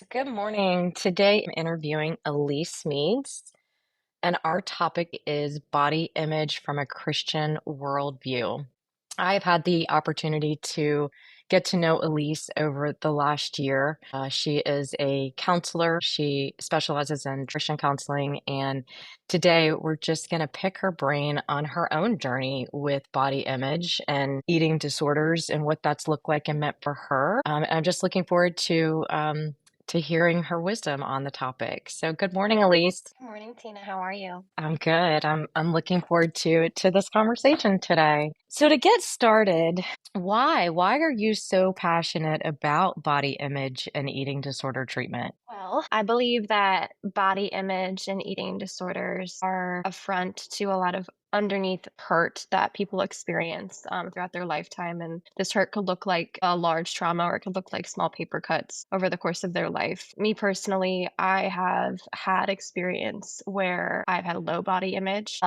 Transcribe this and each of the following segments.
Good morning. Today I'm interviewing Elyse Meads, and our topic is body image from a Christian worldview. I've had the opportunity to get to know Elyse over the last year. She is a counselor. She specializes in Christian counseling. And today we're just going to pick her brain on her own journey with body image and eating disorders and what that's looked like and meant for her. And I'm just looking forward to hearing her wisdom on the topic. So good morning, Elyse. Good morning, Tina. How are you? I'm good. I'm looking forward to this conversation today. So to get started, why are you so passionate about body image and eating disorder treatment? Well, I believe that body image and eating disorders are a front to a lot of underneath hurt that people experience throughout their lifetime. And this hurt could look like a large trauma or it could look like small paper cuts over the course of their life. Me personally, I have had experience where I've had a low body image.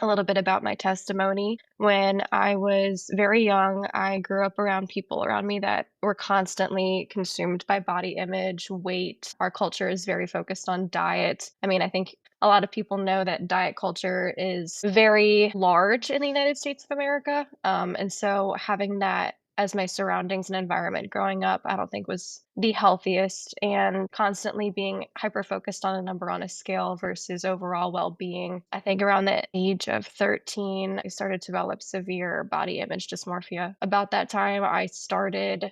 A little bit about my testimony. When I was very young, I grew up around people around me that were constantly consumed by body image, weight. Our culture is very focused on diet. I mean, I think a lot of people know that diet culture is very large in the United States of America. And so having that as my surroundings and environment growing up, I don't think was the healthiest, and constantly being hyper focused on a number on a scale versus overall well being. I think around the age of 13, I started to develop severe body image dysmorphia. About that time, I started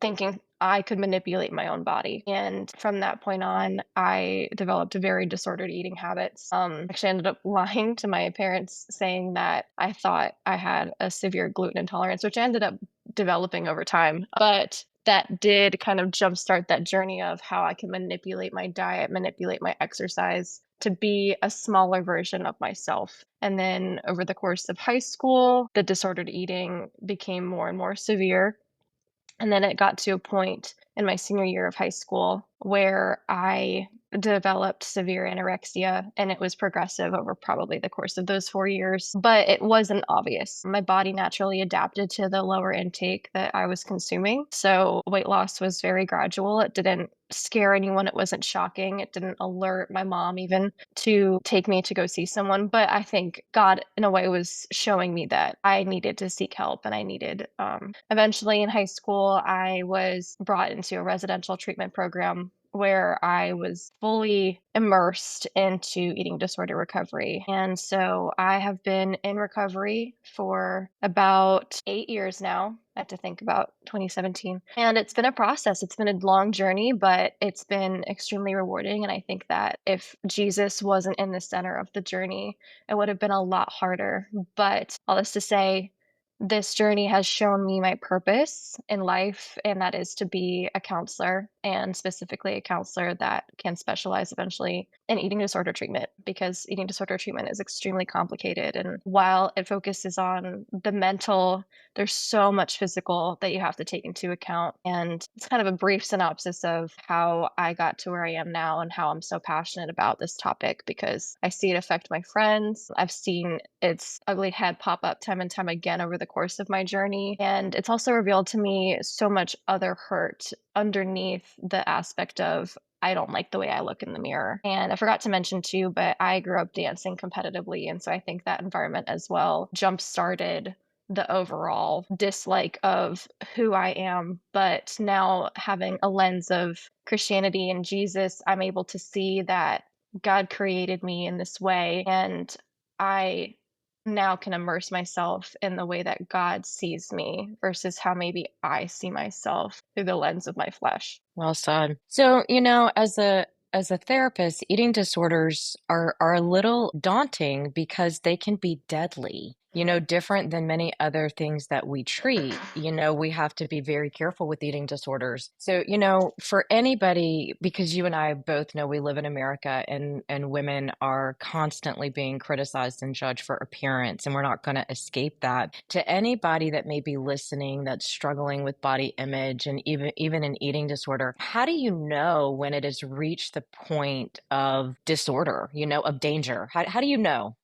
thinking I could manipulate my own body. And from that point on, I developed very disordered eating habits. Actually, I ended up lying to my parents saying that I thought I had a severe gluten intolerance, which I ended up developing over time. But that did kind of jumpstart that journey of how I can manipulate my diet, manipulate my exercise to be a smaller version of myself. And then over the course of high school, the disordered eating became more and more severe, and then it got to a point in my senior year of high school where I developed severe anorexia, and it was progressive over probably the course of those 4 years, but it wasn't obvious. My body naturally adapted to the lower intake that I was consuming. So weight loss was very gradual. It didn't scare anyone. It wasn't shocking. It didn't alert my mom even to take me to go see someone. But I think God, in a way, was showing me that I needed to seek help, and I needed, eventually in high school, I was brought into a residential treatment program where I was fully immersed into eating disorder recovery. And so I have been in recovery for about 8 years now. I have to think about 2017. And it's been a process. It's been a long journey, but it's been extremely rewarding. And I think that if Jesus wasn't in the center of the journey, it would have been a lot harder. But all this to say, this journey has shown me my purpose in life, and that is to be a counselor, and specifically a counselor that can specialize eventually in eating disorder treatment, because eating disorder treatment is extremely complicated. And while it focuses on the mental, there's so much physical that you have to take into account. And it's kind of a brief synopsis of how I got to where I am now and how I'm so passionate about this topic, because I see it affect my friends. I've seen its ugly head pop up time and time again over the course of my journey. And it's also revealed to me so much other hurt underneath the aspect of I don't like the way I look in the mirror. And I forgot to mention too, but I grew up dancing competitively. And so I think that environment as well jump started the overall dislike of who I am. But now, having a lens of Christianity and Jesus, I'm able to see that God created me in this way. And I now can immerse myself in the way that God sees me versus how maybe I see myself through the lens of my flesh. Well said. So, as a therapist, eating disorders are a little daunting because they can be deadly. Different than many other things that we treat. We have to be very careful with eating disorders. So, for anybody, because you and I both know we live in America, and women are constantly being criticized and judged for appearance, and we're not going to escape that. To anybody that may be listening that's struggling with body image and even an eating disorder, how do you know when it has reached the point of disorder, of danger? How do you know?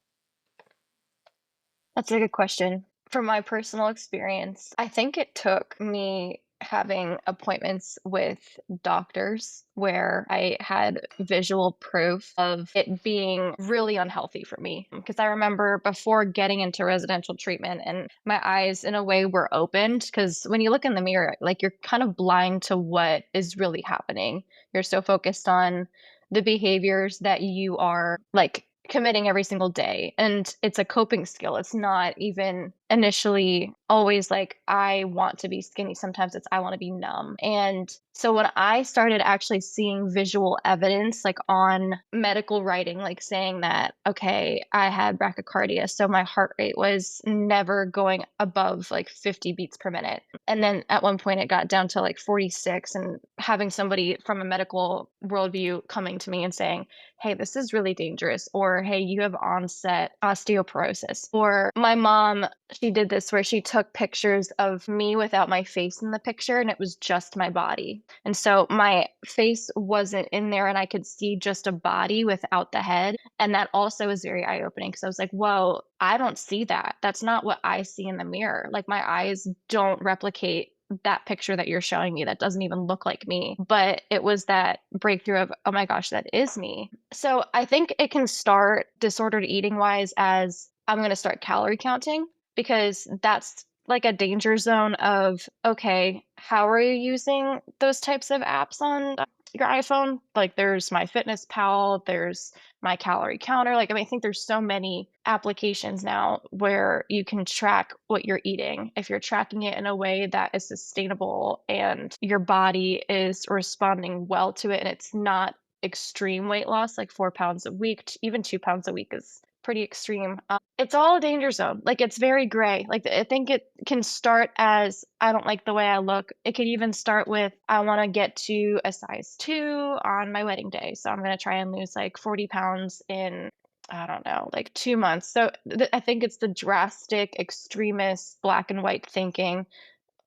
That's a good question. From my personal experience, I think it took me having appointments with doctors where I had visual proof of it being really unhealthy for me. Because I remember before getting into residential treatment and my eyes in a way were opened because when you look in the mirror, like you're kind of blind to what is really happening. You're so focused on the behaviors that you are like committing every single day. And it's a coping skill. It's not even initially always like, I want to be skinny. Sometimes it's, I want to be numb. And so when I started actually seeing visual evidence, like on medical writing, like saying that, okay, I had brachycardia. So my heart rate was never going above like 50 beats per minute. And then at one point it got down to like 46, and having somebody from a medical worldview coming to me and saying, hey, this is really dangerous, or hey, you have onset osteoporosis. Or my mom, she did this where she took pictures of me without my face in the picture and it was just my body. And so my face wasn't in there and I could see just a body without the head. And that also was very eye opening because I was like, whoa, I don't see that. That's not what I see in the mirror. Like my eyes don't replicate that picture that you're showing me that doesn't even look like me. But it was that breakthrough of, oh my gosh, that is me. So I think it can start disordered eating wise as I'm going to start calorie counting because that's like a danger zone of, okay, how are you using those types of apps on your iPhone? Like there's My Fitness Pal, there's My Calorie Counter. Like, I mean, I think there's so many applications now where you can track what you're eating. If you're tracking it in a way that is sustainable and your body is responding well to it and it's not extreme weight loss, like 4 pounds a week, even 2 pounds a week is pretty extreme. It's all a danger zone. Like it's very gray. Like I think it can start as I don't like the way I look. It could even start with I want to get to a size 2 on my wedding day. So I'm going to try and lose like 40 pounds in I don't know, like 2 months. So I think it's the drastic, extremist, black and white thinking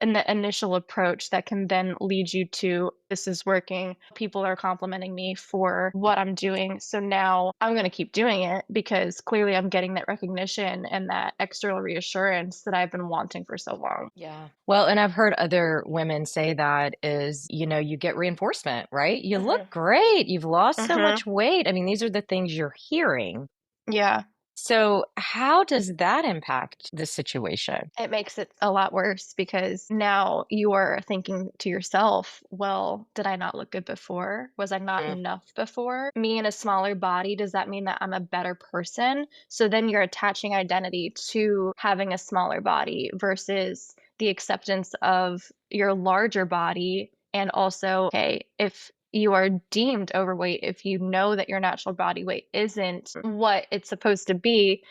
and the initial approach that can then lead you to this is working. People are complimenting me for what I'm doing. So now I'm going to keep doing it because clearly I'm getting that recognition and that external reassurance that I've been wanting for so long. Yeah. Well, and I've heard other women say that is, you get reinforcement, right? You Hmm. look great. You've lost so Hmm. much weight. I mean, these are the things you're hearing. Yeah. So, how does that impact the situation? It makes it a lot worse because now you are thinking to yourself, well, did I not look good before? Was I not Mm. enough before? Me in a smaller body, does that mean that I'm a better person? So then you're attaching identity to having a smaller body versus the acceptance of your larger body. And also, okay, if you are deemed overweight, if you know that your natural body weight isn't what it's supposed to be,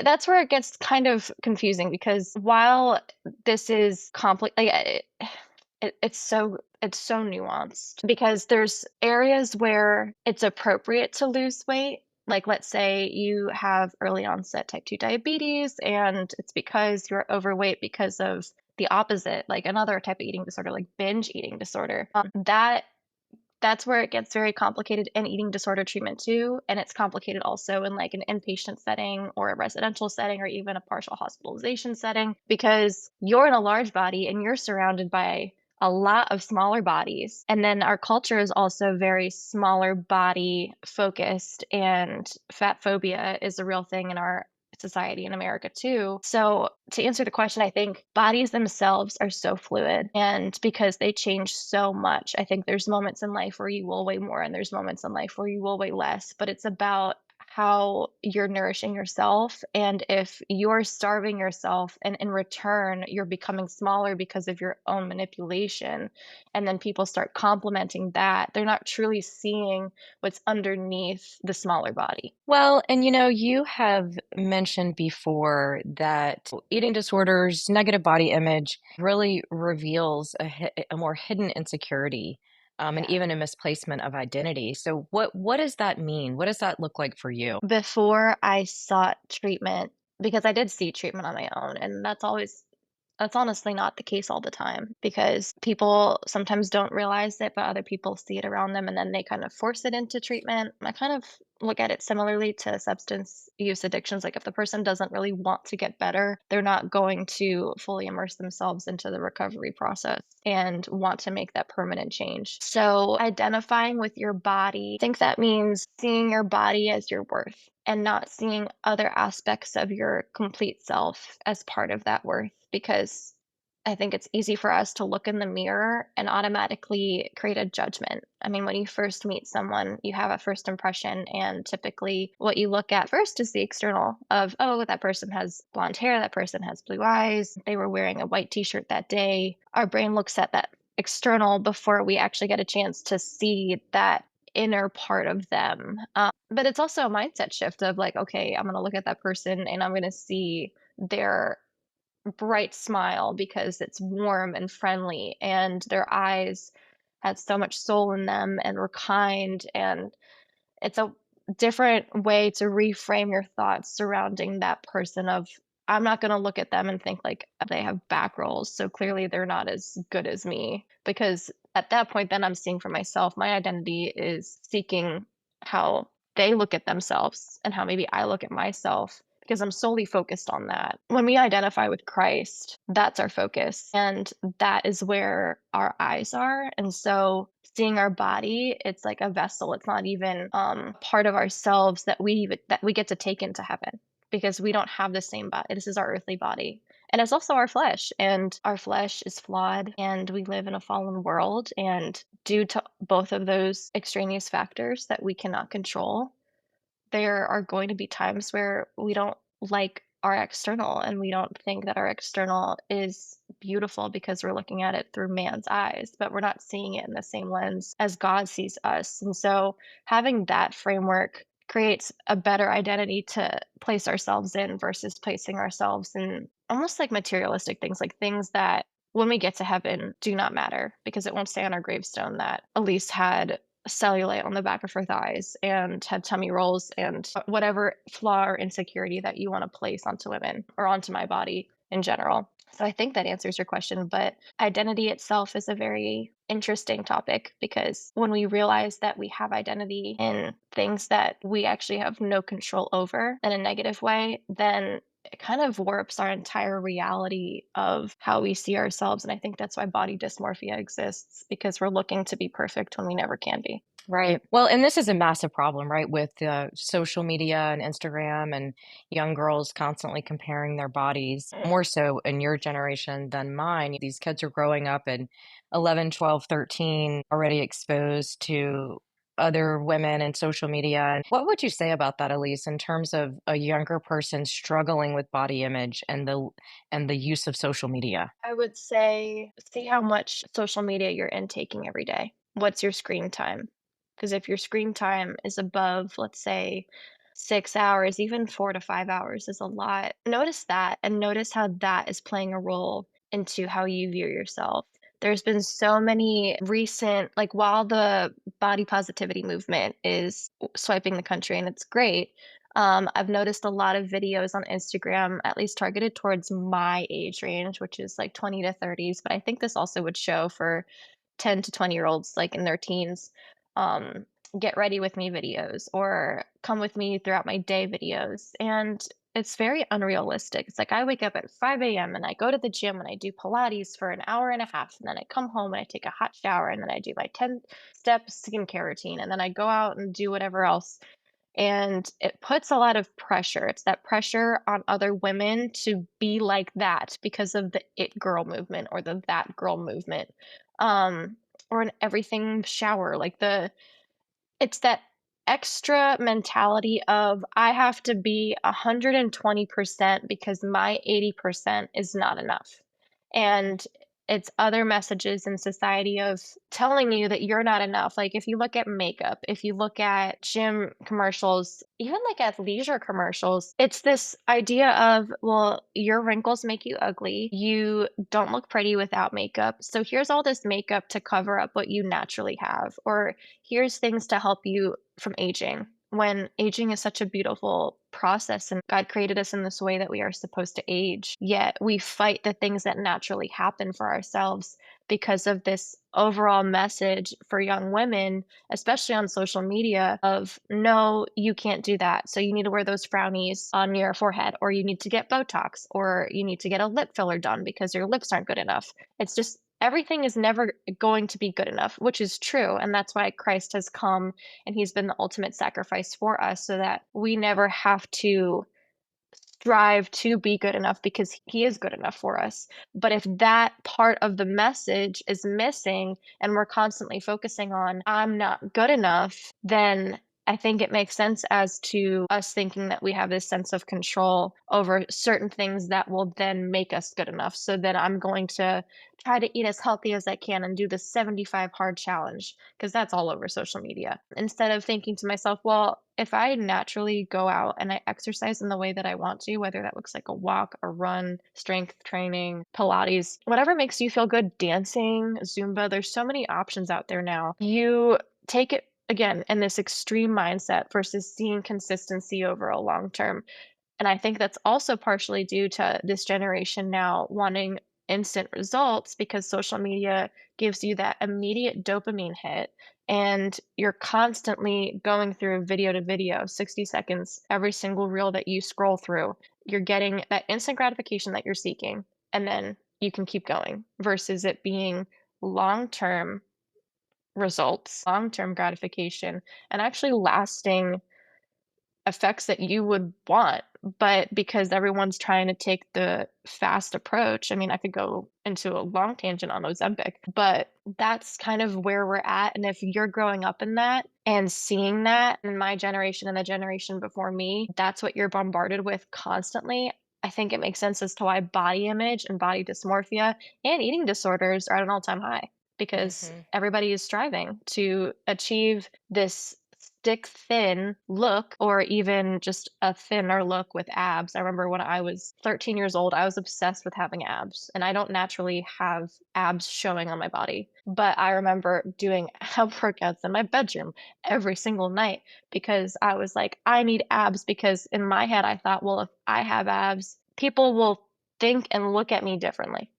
that's where it gets kind of confusing because while this is complex, like, it's so nuanced because there's areas where it's appropriate to lose weight. Like, let's say you have early onset type 2 diabetes, and it's because you're overweight because of the opposite, like another type of eating disorder, like binge eating disorder. That's where it gets very complicated in eating disorder treatment too, and it's complicated also in like an inpatient setting or a residential setting or even a partial hospitalization setting because you're in a large body and you're surrounded by a lot of smaller bodies. And then our culture is also very smaller body focused, and fat phobia is a real thing in our society in America too. So, to answer the question, I think bodies themselves are so fluid. And because they change so much, I think there's moments in life where you will weigh more and there's moments in life where you will weigh less. But it's about how you're nourishing yourself. And if you're starving yourself and in return, you're becoming smaller because of your own manipulation, and then people start complimenting that, they're not truly seeing what's underneath the smaller body. Well, and you have mentioned before that eating disorders, negative body image really reveals a more hidden insecurity, and Yeah. even a misplacement of identity. So, what does that mean? What does that look like for you? Before I sought treatment, because I did seek treatment on my own, and that's honestly not the case all the time because people sometimes don't realize it, but other people see it around them and then they kind of force it into treatment. I kind of look at it similarly to substance use addictions. Like if the person doesn't really want to get better, they're not going to fully immerse themselves into the recovery process and want to make that permanent change. So identifying with your body, I think that means seeing your body as your worth and not seeing other aspects of your complete self as part of that worth, because I think it's easy for us to look in the mirror and automatically create a judgment. I mean, when you first meet someone, you have a first impression, and typically what you look at first is the external of, oh, that person has blonde hair, that person has blue eyes, they were wearing a white t shirt that day. Our brain looks at that external before we actually get a chance to see that inner part of them. But it's also a mindset shift of like, okay, I'm going to look at that person and I'm going to see their bright smile because it's warm and friendly, and their eyes had so much soul in them and were kind, and it's a different way to reframe your thoughts surrounding that person of, I'm not going to look at them and think like they have back rolls, so clearly they're not as good as me, because at that point then I'm seeing for myself, my identity is seeking how they look at themselves and how maybe I look at myself, because I'm solely focused on that. When we identify with Christ, that's our focus. And that is where our eyes are. And so seeing our body, it's like a vessel. It's not even part of ourselves that we get to take into heaven, because we don't have the same body. This is our earthly body. And it's also our flesh. And our flesh is flawed, and we live in a fallen world. And due to both of those extraneous factors that we cannot control, there are going to be times where we don't like our external, and we don't think that our external is beautiful because we're looking at it through man's eyes, but we're not seeing it in the same lens as God sees us. And so having that framework creates a better identity to place ourselves in versus placing ourselves in almost like materialistic things, like things that when we get to heaven do not matter, because it won't say on our gravestone that Elise had cellulite on the back of her thighs and had tummy rolls and whatever flaw or insecurity that you want to place onto women or onto my body in general. So I think that answers your question, but identity itself is a very interesting topic, because when we realize that we have identity in things that we actually have no control over in a negative way, then it kind of warps our entire reality of how we see ourselves. And I think that's why body dysmorphia exists, because we're looking to be perfect when we never can be. Right. Well, and this is a massive problem, right, with social media and Instagram and young girls constantly comparing their bodies, more so in your generation than mine. These kids are growing up in 11, 12, 13, already exposed to other women and social media. And what would you say about that, Elise, in terms of a younger person struggling with body image and the use of social media? I would say, see how much social media you're intaking every day. What's your screen time? Because if your screen time is above, let's say, 6 hours, even 4 to 5 hours is a lot. Notice that, and notice how that is playing a role into how you view yourself. There's been so many recent, like while the body positivity movement is swiping the country, and it's great, I've noticed a lot of videos on Instagram, at least targeted towards my age range, which is like 20 to 30s. But I think this also would show for 10 to 20-year-olds, like in their teens. Um, Get ready with me videos or come with me throughout my day videos. And it's very unrealistic. It's like I wake up at 5 a.m. and I go to the gym and I do Pilates for an hour and a half. And then I come home and I take a hot shower and then I do my 10-step skincare routine. And then I go out and do whatever else, and it puts a lot of pressure. It's that pressure on other women to be like that because of the it girl movement or the that girl movement. Um, or an everything shower, like it's that extra mentality of I have to be 120% because my 80% is not enough. And it's other messages in society of telling you that you're not enough. Like if you look at makeup, if you look at gym commercials, even like athleisure commercials, it's this idea of, well, your wrinkles make you ugly. You don't look pretty without makeup. So here's all this makeup to cover up what you naturally have. Or here's things to help you from aging. when aging is such a beautiful process and God created us in this way that we are supposed to age, yet we fight the things that naturally happen for ourselves because of this overall message for young women, especially on social media, of no, you can't do that. So you need to wear those frownies on your forehead, or you need to get Botox, or you need to get a lip filler done because your lips aren't good enough. It's just everything is never going to be good enough, which is true. And that's why Christ has come and he's been the ultimate sacrifice for us so that we never have to strive to be good enough because he is good enough for us. But if that part of the message is missing and we're constantly focusing on, I'm not good enough, then I think it makes sense as to us thinking that we have this sense of control over certain things that will then make us good enough. So then I'm going to try to eat as healthy as I can and do the 75 hard challenge because that's all over social media. Instead of thinking to myself, well, if I naturally go out and I exercise in the way that I want to, whether that looks like a walk, a run, strength training, Pilates, whatever makes you feel good, dancing, Zumba, there's so many options out there now. You take it again in this extreme mindset versus seeing consistency over a long term. And I think that's also partially due to this generation now wanting instant results because social media gives you that immediate dopamine hit. And you're constantly going through video to video, 60 seconds, every single reel that you scroll through. You're getting that instant gratification that you're seeking. And then you can keep going versus it being long term results, long term gratification, and actually lasting effects that you would want, but because everyone's trying to take the fast approach, I mean, I could go into a long tangent on Ozempic, but that's kind of where we're at. And if you're growing up in that and seeing that in my generation and the generation before me, that's what you're bombarded with constantly. I think it makes sense as to why body image and body dysmorphia and eating disorders are at an all time high because Hmm. everybody is striving to achieve this stick thin look or even just a thinner look with abs. I remember when I was 13 years old, I was obsessed with having abs, and I don't naturally have abs showing on my body. But I remember doing ab workouts in my bedroom every single night because I was like, I need abs because in my head, I thought, well, if I have abs, people will think and look at me differently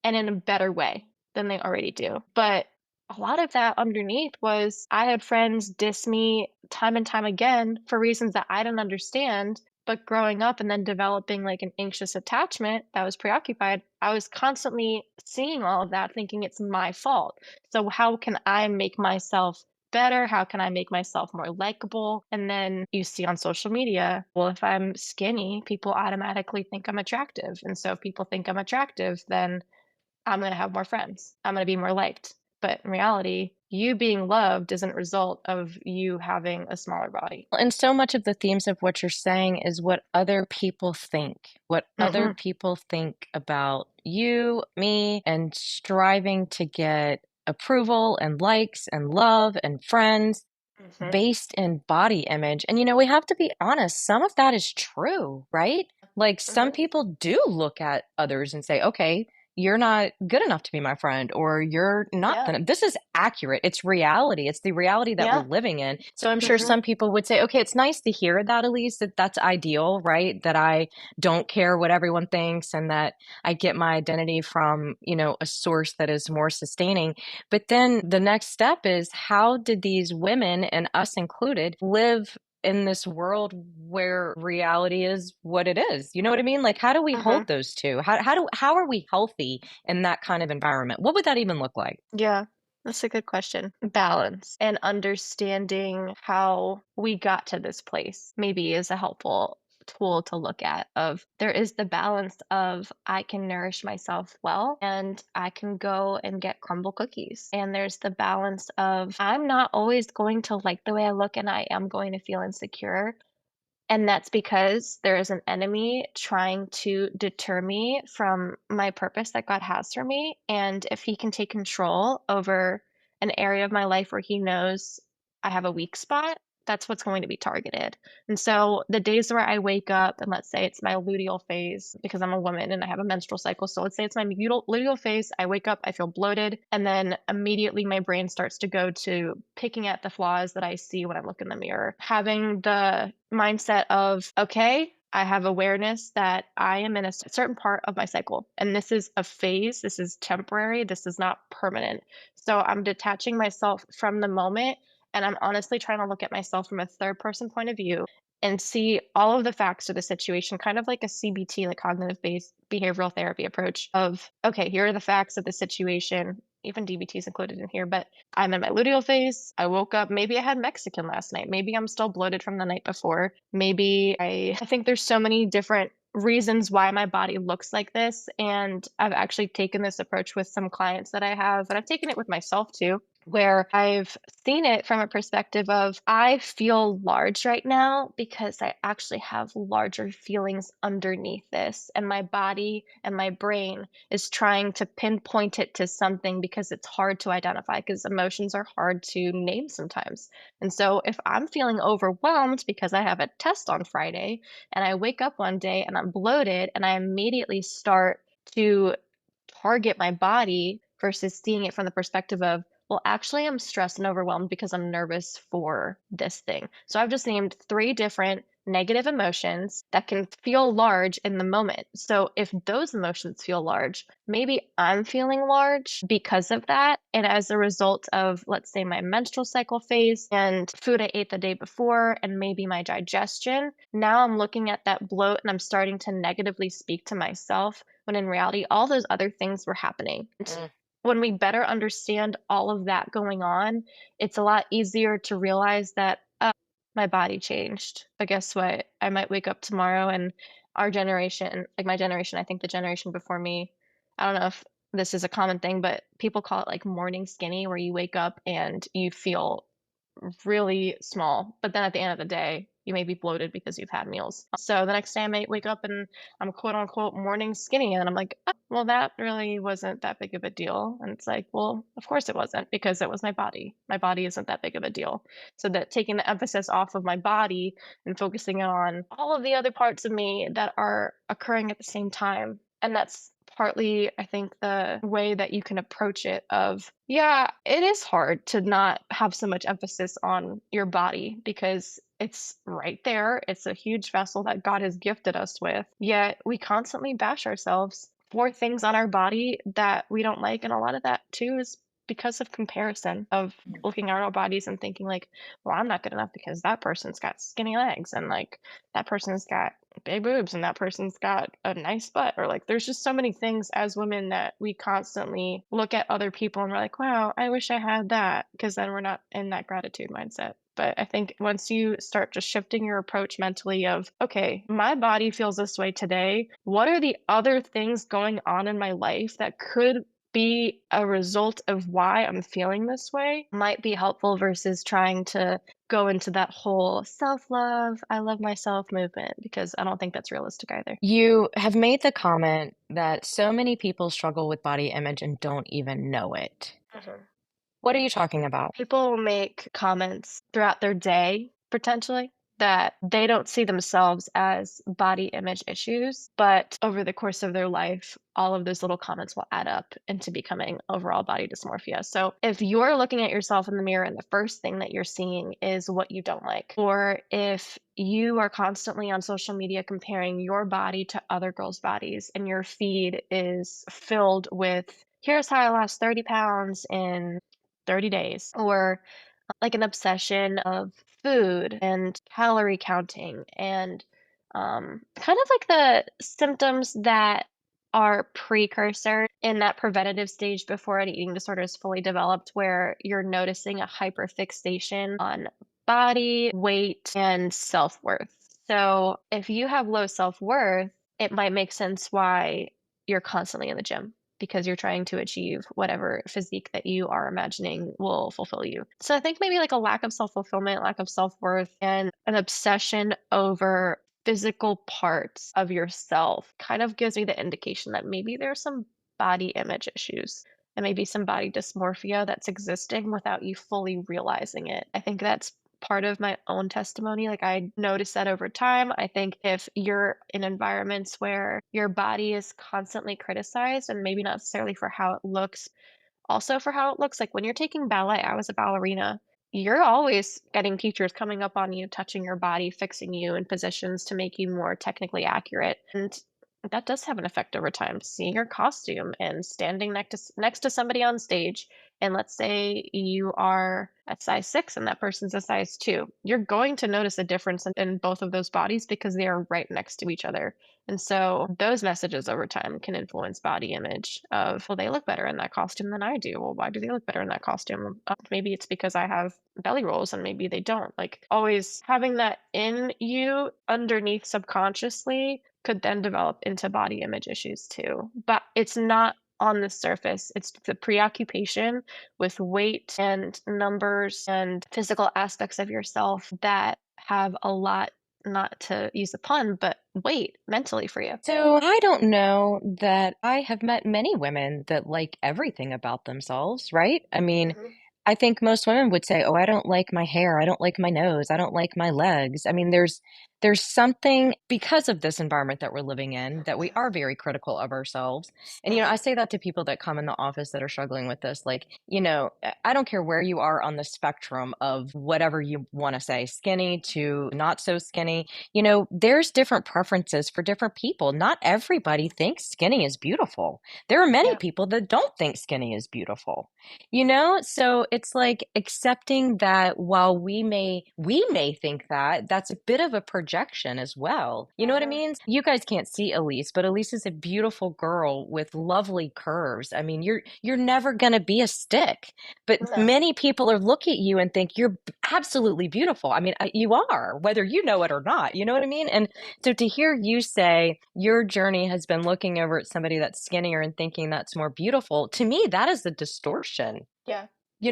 and in a better way than they already do. But a lot of that underneath was I had friends diss me time and time again for reasons that I didn't understand. But growing up and then developing like an anxious attachment that was preoccupied, I was constantly seeing all of that, thinking it's my fault. So, how can I make myself better? How can I make myself more likable? And then you see on social media, well, if I'm skinny, people automatically think I'm attractive. And so, if people think I'm attractive, then I'm gonna have more friends. I'm gonna be more liked. But in reality, you being loved isn't a result of you having a smaller body. And so much of the themes of what you're saying is what other people think, what other Mhm, people think about you, me, and striving to get approval and likes and love and friends mhm, based in body image. And, we have to be honest, some of that is true, right? Like some mhm. people do look at others and say, okay, you're not good enough to be my friend, or you're not Yeah, gonna. This is accurate. It's reality. It's the reality that we're yeah, living in. So I'm sure mhm, some people would say, okay, it's nice to hear that, Elise, that that's ideal, right? That I don't care what everyone thinks and that I get my identity from, a source that is more sustaining. But then the next step is how did these women, and us included, live in this world where reality is what it is? You know what I mean? Like, how do we mhm. hold those two? How are we healthy in that kind of environment? What would that even look like? Yeah, that's a good question. Balance and understanding how we got to this place maybe is a helpful tool to look at of there is the balance of I can nourish myself well and I can go and get crumble cookies. And there's the balance of I'm not always going to like the way I look and I am going to feel insecure. And that's because there is an enemy trying to deter me from my purpose that God has for me. And if he can take control over an area of my life where he knows I have a weak spot, that's what's going to be targeted. And so the days where I wake up and let's say it's my luteal phase because I'm a woman and I have a menstrual cycle. So let's say it's my luteal phase. I wake up, I feel bloated, and then immediately my brain starts to go to picking at the flaws that I see when I look in the mirror. Having the mindset of, okay, I have awareness that I am in a certain part of my cycle, and this is a phase, this is temporary, this is not permanent. So I'm detaching myself from the moment, and I'm honestly trying to look at myself from a third person point of view and see all of the facts of the situation, kind of like a CBT, like cognitive based behavioral therapy approach of, okay, here are the facts of the situation. Even DBT is included in here, but I'm in my luteal phase. I woke up. Maybe I had Mexican last night. Maybe I'm still bloated from the night before. Maybe I think there's so many different reasons why my body looks like this. And I've actually taken this approach with some clients that I have, and I've taken it with myself too, where I've seen it from a perspective of I feel large right now because I actually have larger feelings underneath this. And my body and my brain is trying to pinpoint it to something because it's hard to identify because emotions are hard to name sometimes. And so if I'm feeling overwhelmed because I have a test on Friday and I wake up one day and I'm bloated and I immediately start to target my body versus seeing it from the perspective of, well, actually, I'm stressed and overwhelmed because I'm nervous for this thing. So I've just named three different negative emotions that can feel large in the moment. So if those emotions feel large, maybe I'm feeling large because of that. And as a result of, let's say, my menstrual cycle phase and food I ate the day before, and maybe my digestion, now I'm looking at that bloat and I'm starting to negatively speak to myself when in reality, all those other things were happening. Mm. When we better understand all of that going on, it's a lot easier to realize that, oh, my body changed. But guess what? I might wake up tomorrow and our generation, like my generation, I think the generation before me, I don't know if this is a common thing, but people call it like morning skinny, where you wake up and you feel really small. But then at the end of the day, you may be bloated because you've had meals. So the next day I might wake up and I'm quote unquote morning skinny. And I'm like, oh, well, that really wasn't that big of a deal. And it's like, well, of course it wasn't because it was my body. My body isn't that big of a deal. So that taking the emphasis off of my body and focusing on all of the other parts of me that are occurring at the same time. And that's partly, I think, the way that you can approach it of, yeah, it is hard to not have so much emphasis on your body because it's right there. It's a huge vessel that God has gifted us with. Yet we constantly bash ourselves for things on our body that we don't like. And a lot of that too is because of comparison, of looking at our bodies and thinking like, well, I'm not good enough because that person's got skinny legs and like that person's got big boobs and that person's got a nice butt, or like there's just so many things as women that we constantly look at other people and we're like, wow, I wish I had that, because then we're not in that gratitude mindset. But I think once you start just shifting your approach mentally of, okay, my body feels this way today, what are the other things going on in my life that could be a result of why I'm feeling this way, might be helpful versus trying to go into that whole self-love, I love myself movement, because I don't think that's realistic either. You have made the comment that so many people struggle with body image and don't even know it. Mhm. What are you talking about? People will make comments throughout their day, potentially, that they don't see themselves as body image issues, but over the course of their life, all of those little comments will add up into becoming overall body dysmorphia. So if you're looking at yourself in the mirror and the first thing that you're seeing is what you don't like, or if you are constantly on social media comparing your body to other girls' bodies and your feed is filled with, here's how I lost 30 pounds in 30 days, or like an obsession of food and calorie counting and kind of like the symptoms that are precursor in that preventative stage before an eating disorder is fully developed, where you're noticing a hyperfixation on body, weight, and self worth. So if you have low self worth, it might make sense why you're constantly in the gym because you're trying to achieve whatever physique that you are imagining will fulfill you. So I think maybe like a lack of self fulfillment, lack of self worth, and an obsession over physical parts of yourself kind of gives me the indication that maybe there's some body image issues and maybe some body dysmorphia that's existing without you fully realizing it. I think that's part of my own testimony. Like I noticed that over time. I think if you're in environments where your body is constantly criticized and maybe not necessarily for how it looks, also for how it looks, like when you're taking ballet, I was a ballerina. You're always getting teachers coming up on you, touching your body, fixing you in positions to make you more technically accurate. And that does have an effect over time. Seeing your costume and standing next to somebody on stage, and let's say you are a size 6 and that person's a size 2, you're going to notice a difference in both of those bodies because they are right next to each other. And so those messages over time can influence body image of, well, they look better in that costume than I do. Well, why do they look better in that costume? Maybe it's because I have belly rolls and maybe they don't. Like always having that in you underneath subconsciously could then develop into body image issues too. But it's not on the surface. It's the preoccupation with weight and numbers and physical aspects of yourself that have a lot, not to use a pun, but weight mentally for you. So I don't know that I have met many women that like everything about themselves, right? I mean, Mhm. I think most women would say, "Oh, I don't like my hair, I don't like my nose, I don't like my legs." I mean, there's something because of this environment that we're living in that we are very critical of ourselves. And I Mhm. say that to people that come in the office that are struggling with this, like, I don't care where you are on the spectrum of whatever you want to say, skinny to not so skinny. There's different preferences for different people. Not everybody thinks skinny is beautiful. There are many Yeah. people that don't think skinny is beautiful. So it's like accepting that while we may think that that's a bit of a projection as well. You know what I Mhm. mean? You guys can't see Elise, but Elise is a beautiful girl with lovely curves. I mean, you're never going to be a stick, but No. many people are look at you and think you're absolutely beautiful. I mean, you are, whether you know it or not. You know what I mean? And so to hear you say your journey has been looking over at somebody that's skinnier and thinking that's more beautiful, to me, that is a distortion. Yeah.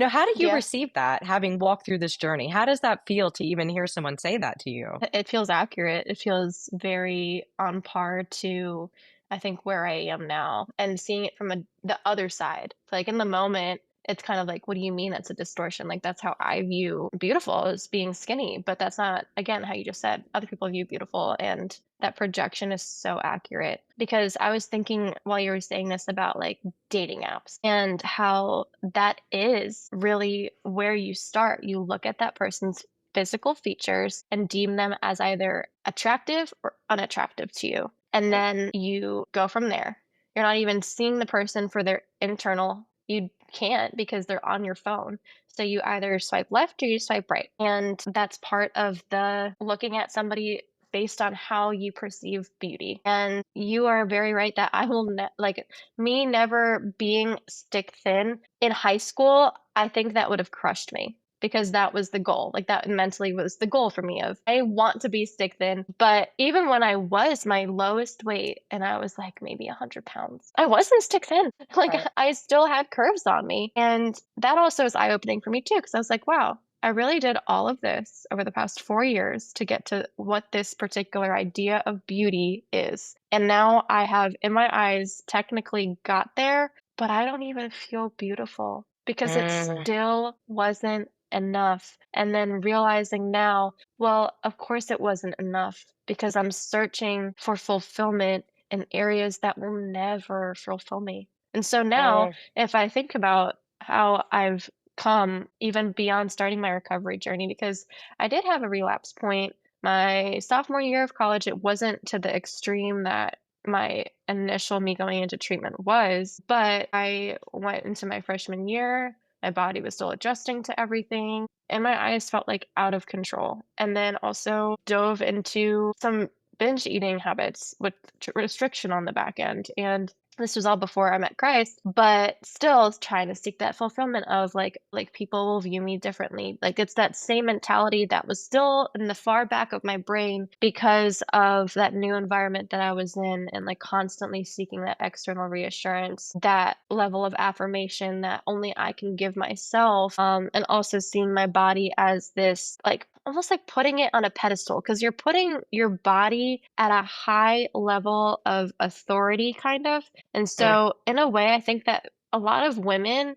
How do you Yeah. receive that having walked through this journey? How does that feel to even hear someone say that to you? It feels accurate. It feels very on par to, I think, where I am now and seeing it from the other side. Like in the moment, it's kind of like, what do you mean that's a distortion? Like that's how I view beautiful as being skinny, but that's not, again, how you just said. Other people view beautiful, and that projection is so accurate because I was thinking while you were saying this about like dating apps and how that is really where you start. You look at that person's physical features and deem them as either attractive or unattractive to you. And then you go from there. You're not even seeing the person for their internal. You can't because they're on your phone. So you either swipe left or you swipe right. And that's part of the looking at somebody based on how you perceive beauty. And you are very right that I will like me never being stick thin in high school, I think that would have crushed me because that was the goal. Like that mentally was the goal for me of I want to be stick thin. But even when I was my lowest weight and I was like maybe 100 pounds, I wasn't stick thin. Like Right. I still had curves on me. And that also is eye opening for me too, because I was like, wow, I really did all of this over the past 4 years to get to what this particular idea of beauty is. And now I have, in my eyes, technically got there, but I don't even feel beautiful because it Mm, still wasn't enough. And then realizing now, well, of course it wasn't enough because I'm searching for fulfillment in areas that will never fulfill me. And so now, mm, if I think about how I've come even beyond starting my recovery journey, because I did have a relapse point my sophomore year of college, it wasn't to the extreme that my initial me going into treatment was, but I went into my freshman year. My body was still adjusting to everything, and my eyes felt like out of control. And then also dove into some binge eating habits with restriction on the back end. And this was all before I met Christ, but still trying to seek that fulfillment of like people will view me differently. Like it's that same mentality that was still in the far back of my brain because of that new environment that I was in and like constantly seeking that external reassurance, that level of affirmation that only I can give myself. And also seeing my body as this like almost like putting it on a pedestal because you're putting your body at a high level of authority kind of, and mm, so, in a way, I think that a lot of women,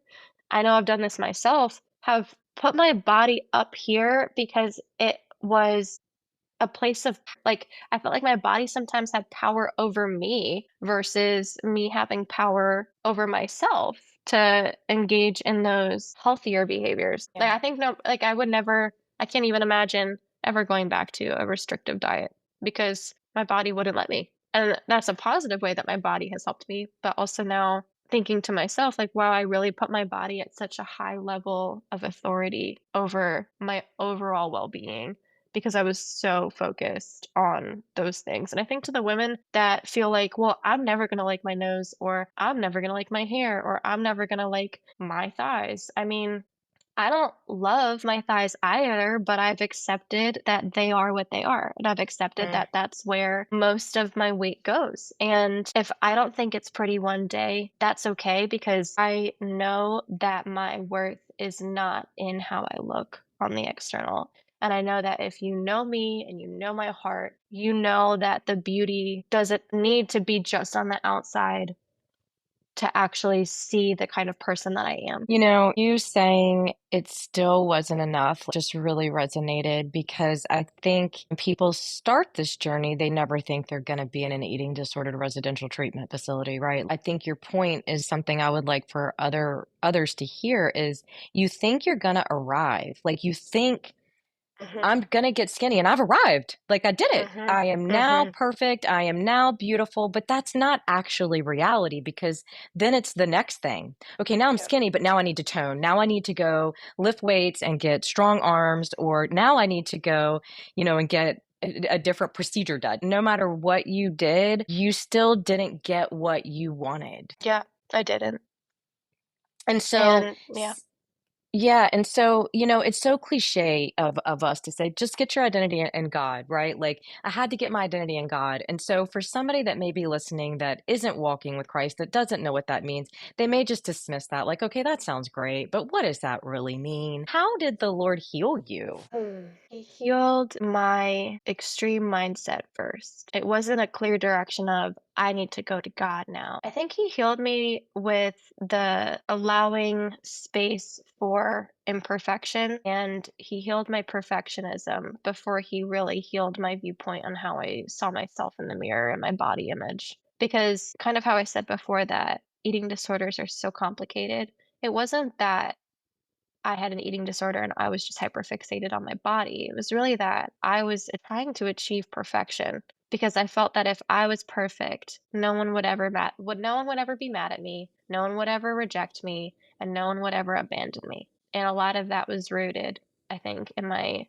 I know I've done this myself, have put my body up here because it was a place of like, I felt like my body sometimes had power over me versus me having power over myself to engage in those healthier behaviors. Like, Yeah. I think no, like, I can't even imagine ever going back to a restrictive diet because my body wouldn't let me. And that's a positive way that my body has helped me, but also now thinking to myself, like, wow, I really put my body at such a high level of authority over my overall well being because I was so focused on those things. And I think to the women that feel like, well, I'm never going to like my nose, or I'm never going to like my hair, or I'm never going to like my thighs. I mean, I don't love my thighs either, but I've accepted that they are what they are. And I've accepted Mm. that that's where most of my weight goes. And if I don't think it's pretty one day, that's okay because I know that my worth is not in how I look on the external. And I know that if you know me and you know my heart, you know that the beauty doesn't need to be just on the outside to actually see the kind of person that I am. You know, you saying it still wasn't enough just really resonated because I think when people start this journey, they never think they're going to be in an eating disordered residential treatment facility, right? I think your point is something I would like for others to hear is you think you're going to arrive. Like you think Mhm, I'm gonna get skinny and I've arrived. Like I did it. mhm, I am now mhm. perfect. I am now beautiful, but that's not actually reality because then it's the next thing. Okay, now I'm Yep. skinny, but now I need to tone. Now I need to go lift weights and get strong arms, or now I need to go, and get a different procedure done. No matter what you did, you still didn't get what you wanted. Yeah, I didn't. And so And yeah. yeah, and so, it's so cliche of us to say, just get your identity in God, right? Like, I had to get my identity in God. And so for somebody that may be listening that isn't walking with Christ, that doesn't know what that means, they may just dismiss that, like, okay, that sounds great, but what does that really mean? How did the Lord heal you? He healed my extreme mindset first. It wasn't a clear direction of, I need to go to God now. I think he healed me with the allowing space for imperfection, and he healed my perfectionism before he really healed my viewpoint on how I saw myself in the mirror and my body image. Because, kind of how I said before, that eating disorders are so complicated, it wasn't that I had an eating disorder and I was just hyperfixated on my body. It was really that I was trying to achieve perfection because I felt that if I was perfect, no one would ever be mad at me, no one would ever reject me, and no one would ever abandon me. And a lot of that was rooted, I think, in my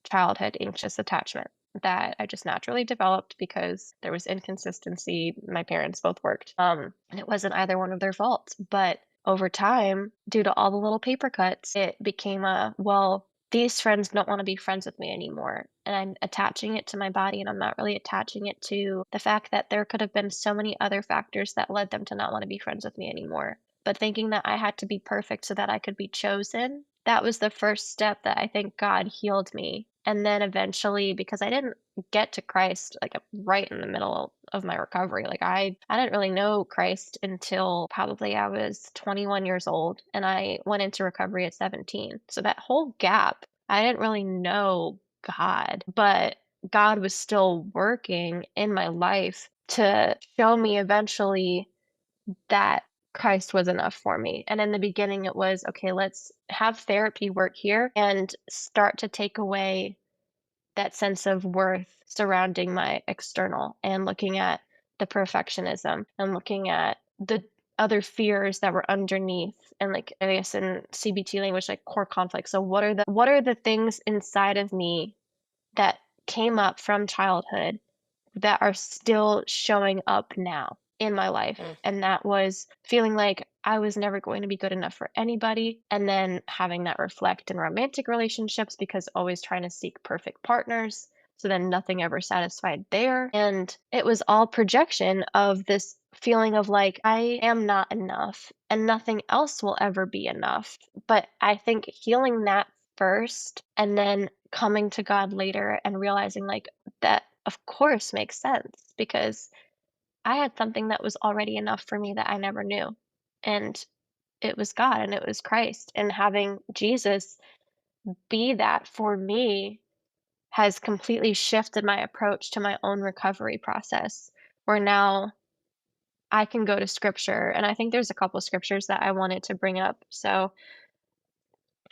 childhood anxious attachment that I just naturally developed because there was inconsistency. My parents both worked. And it wasn't either one of their faults. But over time, due to all the little paper cuts, it became well, these friends don't want to be friends with me anymore. And I'm attaching it to my body, and I'm not really attaching it to the fact that there could have been so many other factors that led them to not want to be friends with me anymore. But thinking that I had to be perfect so that I could be chosen, that was the first step that I think God healed me. And then eventually, because I didn't get to Christ like right in the middle of my recovery. Like I didn't really know Christ until probably I was 21 years old, and I went into recovery at 17. So that whole gap, I didn't really know God, but God was still working in my life to show me eventually that Christ was enough for me. And in the beginning, it was okay, let's have therapy work here and start to take away that sense of worth surrounding my external and looking at the perfectionism and looking at the other fears that were underneath, and like I guess in CBT language, like core conflict. So what are the things inside of me that came up from childhood that are still showing up now in my life. Mm. And that was feeling like I was never going to be good enough for anybody. And then having that reflect in romantic relationships because always trying to seek perfect partners. So then nothing ever satisfied there. And it was all projection of this feeling of like, I am not enough and nothing else will ever be enough. But I think healing that first and then coming to God later and realizing like that of course makes sense because I had something that was already enough for me that I never knew. And it was God and it was Christ. And having Jesus be that for me has completely shifted my approach to my own recovery process, where now I can go to scripture, and I think there's a couple scriptures that I wanted to bring up. So,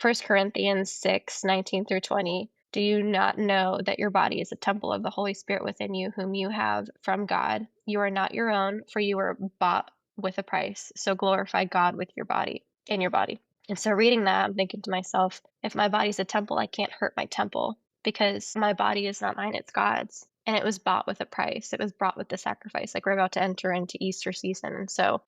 1 Corinthians 6:19 through 20. Do you not know that your body is a temple of the Holy Spirit within you, whom you have from God? You are not your own, for you were bought with a price. So glorify God with your body, in your body. And so reading that, I'm thinking to myself, if my body's a temple, I can't hurt my temple because my body is not mine, it's God's. And it was bought with a price. It was bought with the sacrifice. Like we're about to enter into Easter season. And so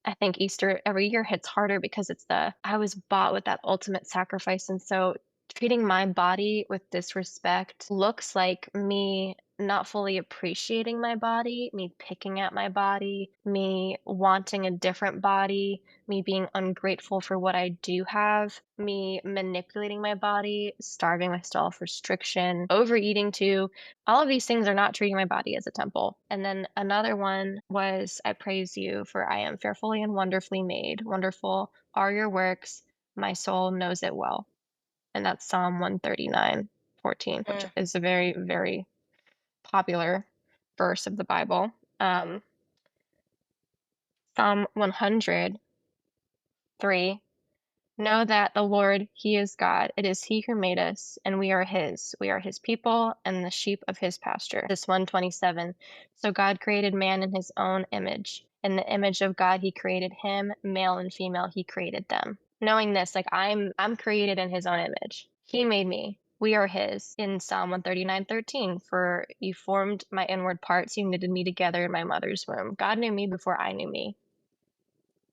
I think Easter every year hits harder because it's the I was bought with that ultimate sacrifice, and so treating my body with disrespect looks like me not fully appreciating my body, me picking at my body, me wanting a different body, me being ungrateful for what I do have, me manipulating my body, starving myself, restriction, overeating too. All of these things are not treating my body as a temple. And then another one was, I praise you, for I am fearfully and wonderfully made. Wonderful are your works. My soul knows it well. And that's Psalm 139:14, which Mm. is a very, very popular verse of the Bible. Um, Psalm 100:3. Know that the Lord, He is God. It is He who made us, and we are His. We are His people and the sheep of His pasture. This 127. So God created man in His own image. In the image of God, He created him, male and female, He created them. Knowing this, like I'm created in His own image. He made me. We are His. In Psalm 139:13, for you formed my inward parts, you knitted me together in my mother's womb. God knew me before I knew me.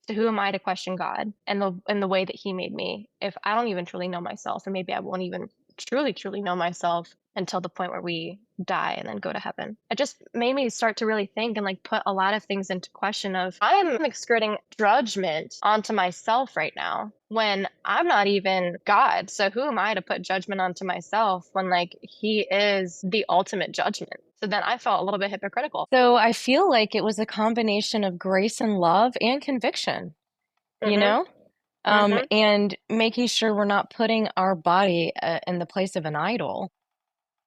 So who am I to question God and the way that He made me if I don't even truly know myself, and maybe I won't even truly, truly know myself until the point where we die and then go to heaven. It just made me start to really think and like put a lot of things into question of I'm exerting judgment onto myself right now when I'm not even God. So who am I to put judgment onto myself when like He is the ultimate judgment? So then I felt a little bit hypocritical. So I feel like it was a combination of grace and love and conviction, you Mhm. know? Mhm. And making sure we're not putting our body in the place of an idol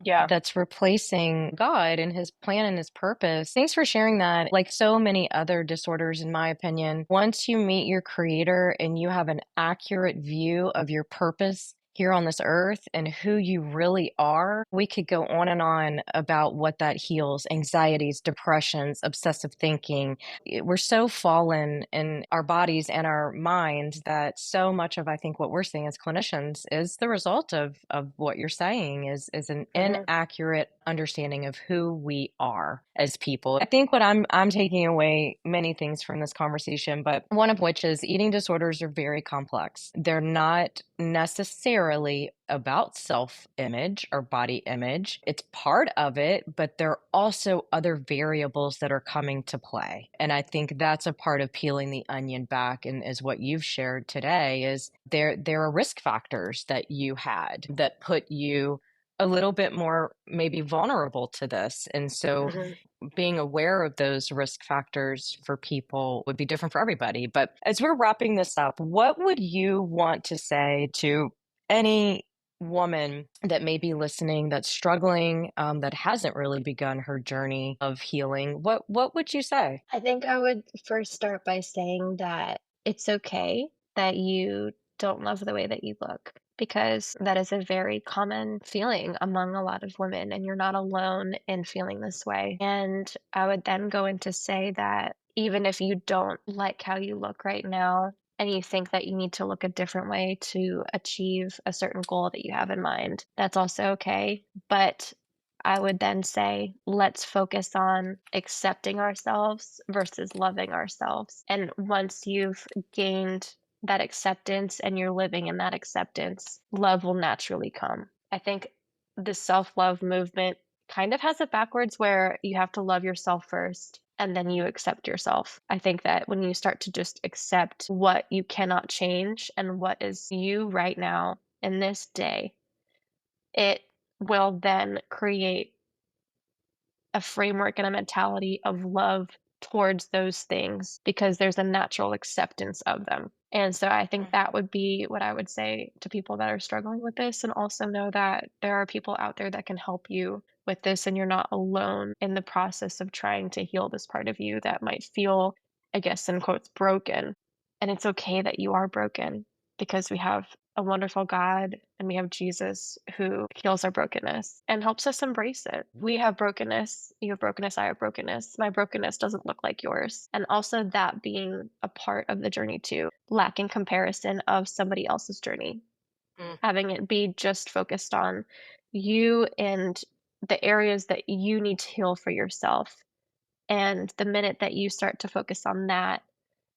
Yeah. that's replacing God and his plan and his purpose. Thanks for sharing that. Like so many other disorders, in my opinion, once you meet your creator and you have an accurate view of your purpose here on this earth and who you really are, we could go on about what that heals anxieties, depressions, obsessive thinking. We're so fallen in our bodies and our minds that so much of, I think, what we're seeing as clinicians is the result of what you're saying is an Mhm. inaccurate understanding of who we are as people. I think what I'm taking away many things from this conversation, but one of which is eating disorders are very complex. They're not necessarily about self image or body image. It's part of it, but there are also other variables that are coming to play. And I think that's a part of peeling the onion back, and is what you've shared today is there are risk factors that you had that put you a little bit more maybe vulnerable to this. And so Mhm. being aware of those risk factors for people would be different for everybody. But as we're wrapping this up, what would you want to say to any woman that may be listening that's struggling, that hasn't really begun her journey of healing? What would you say? I think I would first start by saying that it's okay that you don't love the way that you look, because that is a very common feeling among a lot of women, and you're not alone in feeling this way. And I would then go into say that even if you don't like how you look right now, and you think that you need to look a different way to achieve a certain goal that you have in mind, that's also okay. But I would then say, let's focus on accepting ourselves versus loving ourselves. And once you've gained that acceptance and you're living in that acceptance, love will naturally come. I think the self love movement kind of has it backwards where you have to love yourself first and then you accept yourself. I think that when you start to just accept what you cannot change and what is you right now in this day, it will then create a framework and a mentality of love towards those things because there's a natural acceptance of them. And so I think Mm. that would be what I would say to people that are struggling with this, and also know that there are people out there that can help you with this, and you're not alone in the process of trying to heal this part of you that might feel, I guess, in quotes, broken. And it's okay that you are broken because we have a wonderful God and we have Jesus who heals our brokenness and helps us embrace it. We have brokenness, you have brokenness, I have brokenness. My brokenness doesn't look like yours. And also that being a part of the journey too, lacking comparison of somebody else's journey, Mm. having it be just focused on you and the areas that you need to heal for yourself. And the minute that you start to focus on that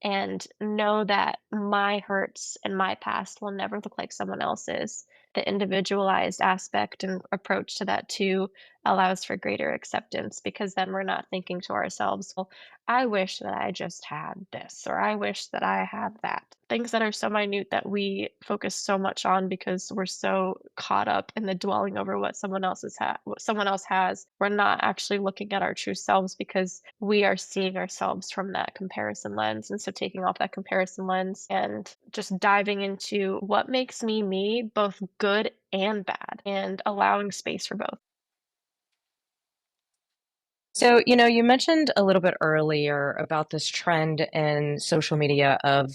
and know that my hurts and my past will never look like someone else's, the individualized aspect and approach to that too allows for greater acceptance, because then we're not thinking to ourselves, well, I wish that I just had this, or I wish that I had that. Things that are so minute that we focus so much on because we're so caught up in the dwelling over what what someone else has. We're not actually looking at our true selves because we are seeing ourselves from that comparison lens. And so taking off that comparison lens and just diving into what makes me me, both good and bad, and allowing space for both. So, you mentioned a little bit earlier about this trend in social media of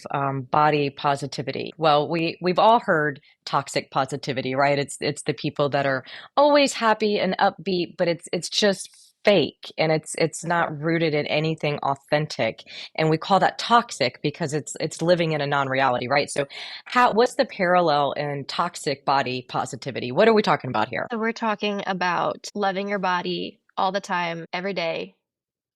body positivity. Well, we've all heard toxic positivity, right? It's the people that are always happy and upbeat, but it's just fake and it's Mhm. not rooted in anything authentic. And we call that toxic because it's living in a non-reality, right? So, what's the parallel in toxic body positivity? What are we talking about here? So we're talking about loving your body all the time, every day,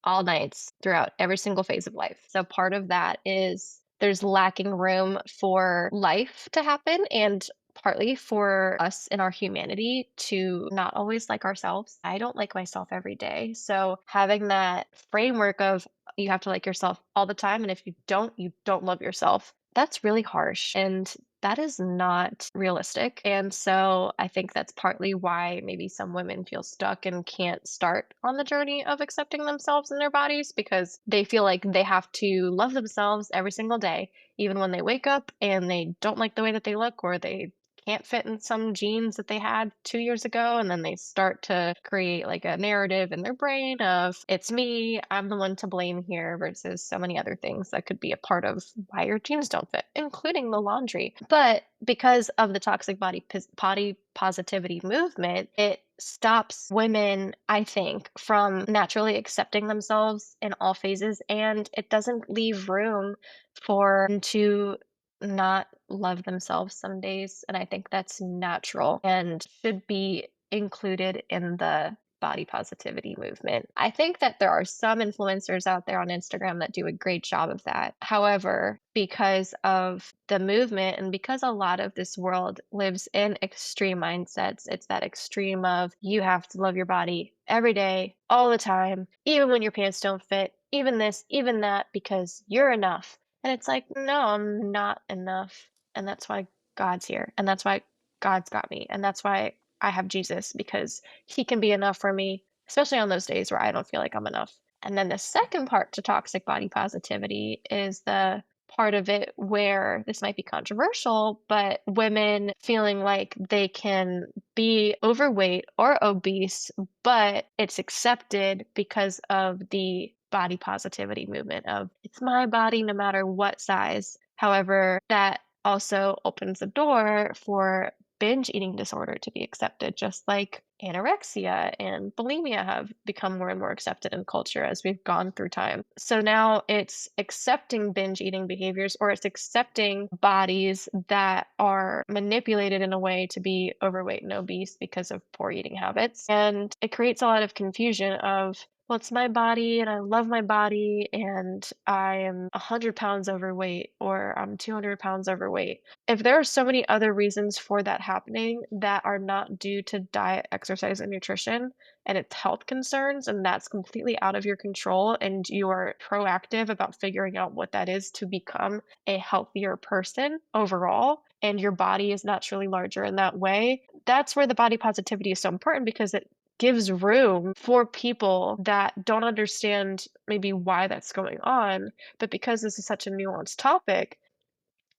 all nights, throughout every single phase of life. So part of that is there's lacking room for life to happen, and partly for us in our humanity to not always like ourselves. I don't like myself every day. So having that framework of you have to like yourself all the time, and if you don't love yourself. That's really harsh. And that is not realistic. And so I think that's partly why maybe some women feel stuck and can't start on the journey of accepting themselves and their bodies, because they feel like they have to love themselves every single day, even when they wake up and they don't like the way that they look, or they can't fit in some jeans that they had 2 years ago. And then they start to create like a narrative in their brain of, it's me, I'm the one to blame here, versus so many other things that could be a part of why your jeans don't fit, including the laundry. But because of the toxic body positivity movement, it stops women, I think, from naturally accepting themselves in all phases, and it doesn't leave room for them to not love themselves some days. And I think that's natural and should be included in the body positivity movement. I think that there are some influencers out there on Instagram that do a great job of that. However, because of the movement and because a lot of this world lives in extreme mindsets, it's that extreme of you have to love your body every day, all the time, even when your pants don't fit, even this, even that, because you're enough. And it's like, no, I'm not enough. And that's why God's here. And that's why God's got me. And that's why I have Jesus, because he can be enough for me, especially on those days where I don't feel like I'm enough. And then the second part to toxic body positivity is the part of it where this might be controversial, but women feeling like they can be overweight or obese, but it's accepted because of the body positivity movement of it's my body no matter what size. However, that also opens the door for binge eating disorder to be accepted, just like anorexia and bulimia have become more and more accepted in culture as we've gone through time. So now it's accepting binge eating behaviors, or it's accepting bodies that are manipulated in a way to be overweight and obese because of poor eating habits. And it creates a lot of confusion of, well, it's my body and I love my body and I am 100 pounds overweight or I'm 200 pounds overweight. If there are so many other reasons for that happening that are not due to diet, exercise, and nutrition, and it's health concerns, and that's completely out of your control, and you are proactive about figuring out what that is to become a healthier person overall, and your body is naturally larger in that way, that's where the body positivity is so important, because it gives room for people that don't understand maybe why that's going on. But because this is such a nuanced topic,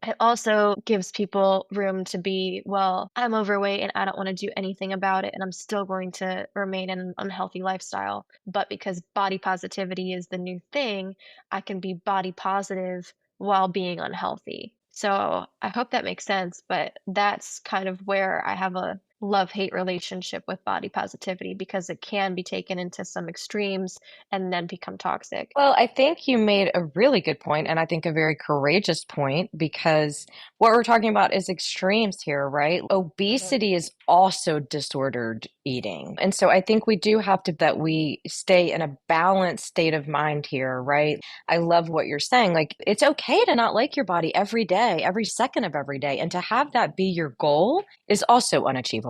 It also gives people room to be, well, I'm overweight and I don't want to do anything about it, and I'm still going to remain in an unhealthy lifestyle. But because body positivity is the new thing, I can be body positive while being unhealthy. So I hope that makes sense. But that's kind of where I have a love hate relationship with body positivity because it can be taken into some extremes and then become toxic. Well, I think you made a really good point, and I think a very courageous point, because what we're talking about is extremes here, right? Mhm. Obesity is also disordered eating. And so I think we do have to that we stay in a balanced state of mind here, right? I love what you're saying. Like, it's okay to not like your body every day, every second of every day, and to have that be your goal is also unachievable.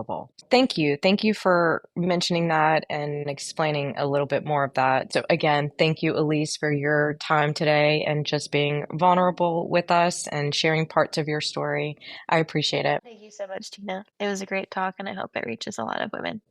Thank you. Thank you for mentioning that and explaining a little bit more of that. So, again, thank you, Elyse, for your time today and just being vulnerable with us and sharing parts of your story. I appreciate it. Thank you so much, Tina. It was a great talk, and I hope it reaches a lot of women.